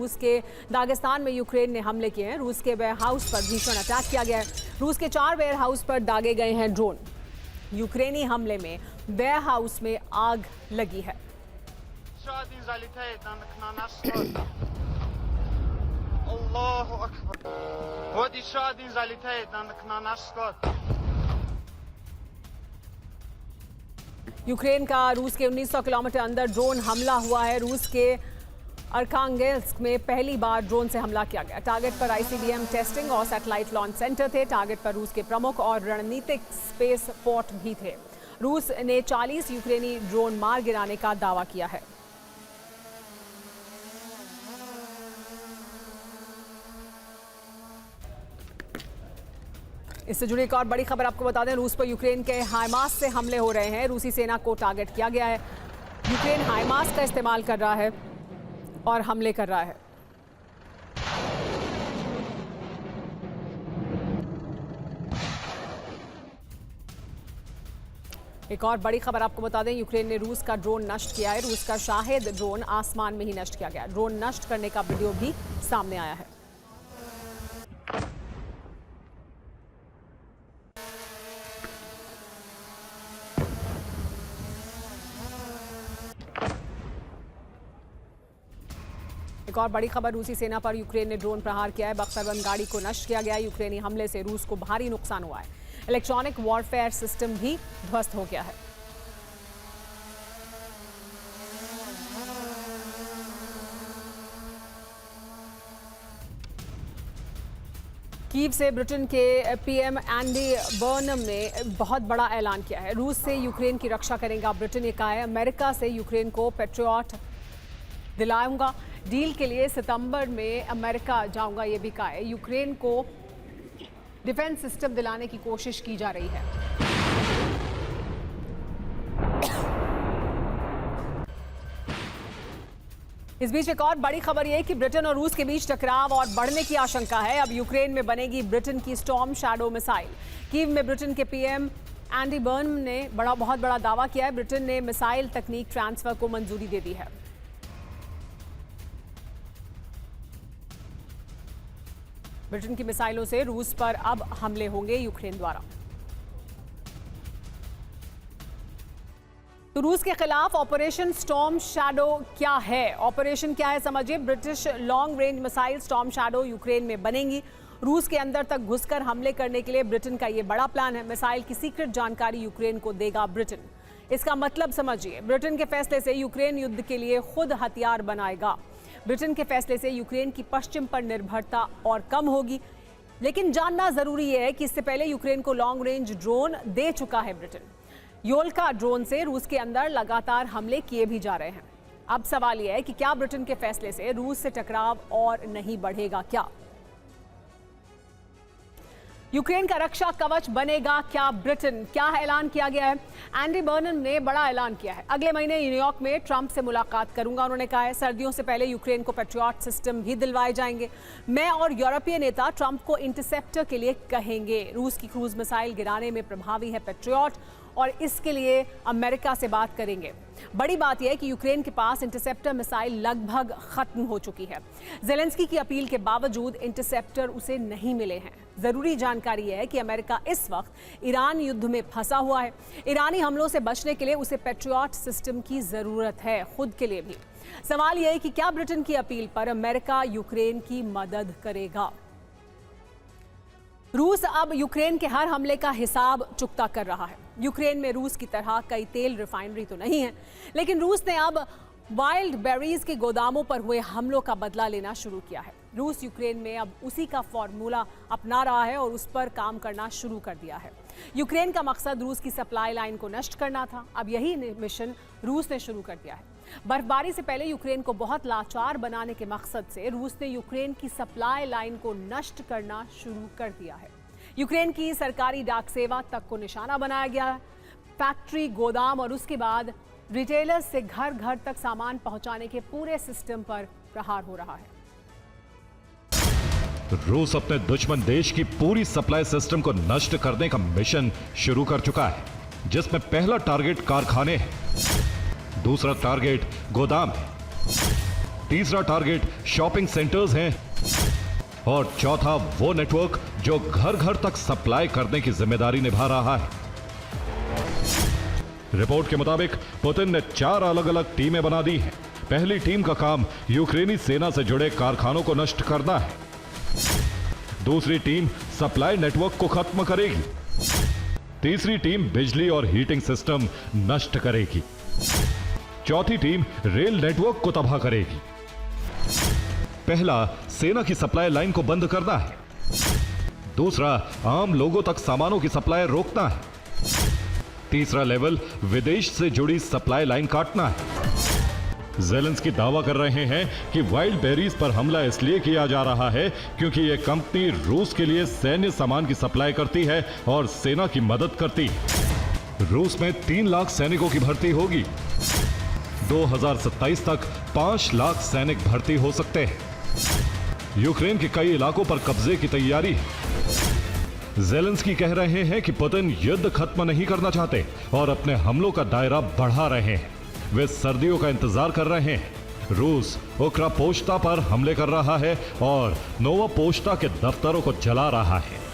रूस के दागिस्तान में यूक्रेन ने हमले किए हैं। रूस के वेयर हाउस पर भीषण अटैक किया गया है। रूस के 4 वेयर हाउस पर दागे गए हैं ड्रोन। यूक्रेनी हमले में वेयर हाउस में आग लगी है। यूक्रेन का रूस के 1900 किलोमीटर अंदर ड्रोन हमला हुआ है। रूस के अर्खांगेल्स्क में पहली बार ड्रोन से हमला किया गया। टारगेट पर आईसीबीएम टेस्टिंग और सैटेलाइट लॉन्च सेंटर थे। टारगेट पर रूस के प्रमुख और रणनीतिक स्पेस पोर्ट भी थे। रूस ने 40 यूक्रेनी ड्रोन मार गिराने का दावा किया है। इससे जुड़ी एक और बड़ी खबर आपको बता दें, रूस पर यूक्रेन के हाइमास से हमले हो रहे हैं। रूसी सेना को टारगेट किया गया है। यूक्रेन हाइमास का इस्तेमाल कर रहा है और हमले कर रहा है। एक और बड़ी खबर आपको बता दें, यूक्रेन ने रूस का ड्रोन नष्ट किया है। रूस का शाहिद ड्रोन आसमान में ही नष्ट किया गया। ड्रोन नष्ट करने का वीडियो भी सामने आया है। एक और बड़ी खबर, रूसी सेना पर यूक्रेन ने ड्रोन प्रहार किया है। बख्तरबंद गाड़ी को नष्ट किया गया। यूक्रेनी हमले से रूस को भारी नुकसान हुआ है। इलेक्ट्रॉनिक वॉरफेयर सिस्टम भी ध्वस्त हो गया है। कीव से ब्रिटेन के पीएम एंडी बर्नम ने बहुत बड़ा ऐलान किया है। रूस से यूक्रेन की रक्षा करेगा ब्रिटेन। ने कहा है अमेरिका से यूक्रेन को पैट्रियट दिलाऊंगा। डील के लिए सितंबर में अमेरिका जाऊंगा, ये भी कहा है। यूक्रेन को डिफेंस सिस्टम दिलाने की कोशिश की जा रही है। इस बीच एक और बड़ी खबर यह है कि ब्रिटेन और रूस के बीच टकराव और बढ़ने की आशंका है। अब यूक्रेन में बनेगी ब्रिटेन की स्टॉर्म शैडो मिसाइल। कीव में ब्रिटेन के पीएम एंडी बर्नम ने बहुत बड़ा दावा किया है। ब्रिटेन ने मिसाइल तकनीक ट्रांसफर को मंजूरी दे दी है। ब्रिटेन की मिसाइलों से रूस पर अब हमले होंगे यूक्रेन द्वारा। तो रूस के खिलाफ ऑपरेशन स्टॉर्म शैडो क्या है? ऑपरेशन क्या है समझिए। British long range missile storm shadow Ukraine में बनेंगी। रूस के अंदर तक घुसकर हमले करने के लिए ब्रिटेन का यह बड़ा प्लान है। मिसाइल की सीक्रेट जानकारी यूक्रेन को देगा ब्रिटेन। इसका मतलब समझिए, ब्रिटेन के फैसले से यूक्रेन युद्ध के लिए खुद हथियार बनाएगा। ब्रिटेन के फैसले से यूक्रेन की पश्चिम पर निर्भरता और कम होगी। लेकिन जानना जरूरी है कि इससे पहले यूक्रेन को लॉन्ग रेंज ड्रोन दे चुका है ब्रिटेन। योल्का ड्रोन से रूस के अंदर लगातार हमले किए भी जा रहे हैं। अब सवाल यह है कि क्या ब्रिटेन के फैसले से रूस से टकराव और नहीं बढ़ेगा? क्या यूक्रेन का रक्षा कवच बनेगा क्या ब्रिटेन? क्या ऐलान किया गया है? एंडी बर्नम ने बड़ा ऐलान किया है। अगले महीने न्यूयॉर्क में ट्रंप से मुलाकात करूंगा, उन्होंने कहा है। सर्दियों से पहले यूक्रेन को पैट्रियट सिस्टम भी दिलवाए जाएंगे। मैं और यूरोपीय नेता ट्रंप को इंटरसेप्टर के लिए कहेंगे। रूस की क्रूज मिसाइल गिराने में प्रभावी है पैट्रियट और इसके लिए अमेरिका से बात करेंगे। बड़ी बात यह है कि यूक्रेन के पास इंटरसेप्टर मिसाइल लगभग खत्म हो चुकी है। ज़ेलेंस्की की अपील के बावजूद इंटरसेप्टर उसे नहीं मिले हैं। जरूरी जानकारी यह है कि अमेरिका इस वक्त ईरान युद्ध में फंसा हुआ है। ईरानी हमलों से बचने के लिए उसे पैट्रियट सिस्टम की जरूरत है, खुद के लिए भी। सवाल यह है कि क्या ब्रिटेन की अपील पर अमेरिका यूक्रेन की मदद करेगा? रूस अब यूक्रेन के हर हमले का हिसाब चुकता कर रहा है। यूक्रेन में रूस की तरह कई तेल रिफाइनरी तो नहीं है, लेकिन रूस ने अब वाइल्ड बेरीज के गोदामों पर हुए हमलों का बदला लेना शुरू किया है। रूस यूक्रेन में अब उसी का फॉर्मूला अपना रहा है और उस पर काम करना शुरू कर दिया है। यूक्रेन का मकसद रूस की सप्लाई लाइन को नष्ट करना था। अब यही मिशन रूस ने शुरू कर दिया है। बर्फबारी से पहले यूक्रेन को बहुत लाचार बनाने के मकसद से रूस ने यूक्रेन की सप्लाई लाइन को नष्ट करना शुरू कर दिया है। यूक्रेन की सरकारी डाक सेवा तक को निशाना बनाया गया है। फैक्ट्री, गोदाम और उसके बाद रिटेलर्स से घर घर तक सामान पहुंचाने के पूरे सिस्टम पर प्रहार हो रहा है। रूस अपने दुश्मन देश की पूरी सप्लाई सिस्टम को नष्ट करने का मिशन शुरू कर चुका है, जिसमें पहला टारगेट कारखाने है, दूसरा टारगेट गोदाम है तीसरा टारगेट शॉपिंग सेंटर्स हैं और चौथा वो नेटवर्क जो घर घर तक सप्लाई करने की जिम्मेदारी निभा रहा है। रिपोर्ट के मुताबिक पुतिन ने 4 अलग अलग टीमें बना दी हैं। पहली टीम का काम यूक्रेनी सेना से जुड़े कारखानों को नष्ट करना है। दूसरी टीम सप्लाई नेटवर्क को खत्म करेगी। तीसरी टीम बिजली और हीटिंग सिस्टम नष्ट करेगी। चौथी टीम रेल नेटवर्क को तबाह करेगी। पहला, सेना की सप्लाई लाइन को बंद करना है। दूसरा, आम लोगों तक सामानों की सप्लाई रोकना है। तीसरा लेवल, विदेश से जुड़ी सप्लाई लाइन काटना है। ज़ेलेंस्की दावा कर रहे हैं कि वाइल्ड बेरीज पर हमला इसलिए किया जा रहा है क्योंकि यह कंपनी रूस के लिए सैन्य सामान की सप्लाई करती है और सेना की मदद करती है। रूस में 3 लाख सैनिकों की भर्ती होगी। 2027 तक 5 लाख सैनिक भर्ती हो सकते हैं। यूक्रेन के कई इलाकों पर कब्जे की तैयारी है। ज़ेलेंस्की कह रहे हैं कि पुतिन युद्ध खत्म नहीं करना चाहते और अपने हमलों का दायरा बढ़ा रहे हैं। वे सर्दियों का इंतजार कर रहे हैं। रूस उक्रापोस्टा पर हमले कर रहा है और नोवापोस्टा के दफ्तरों को जला रहा है।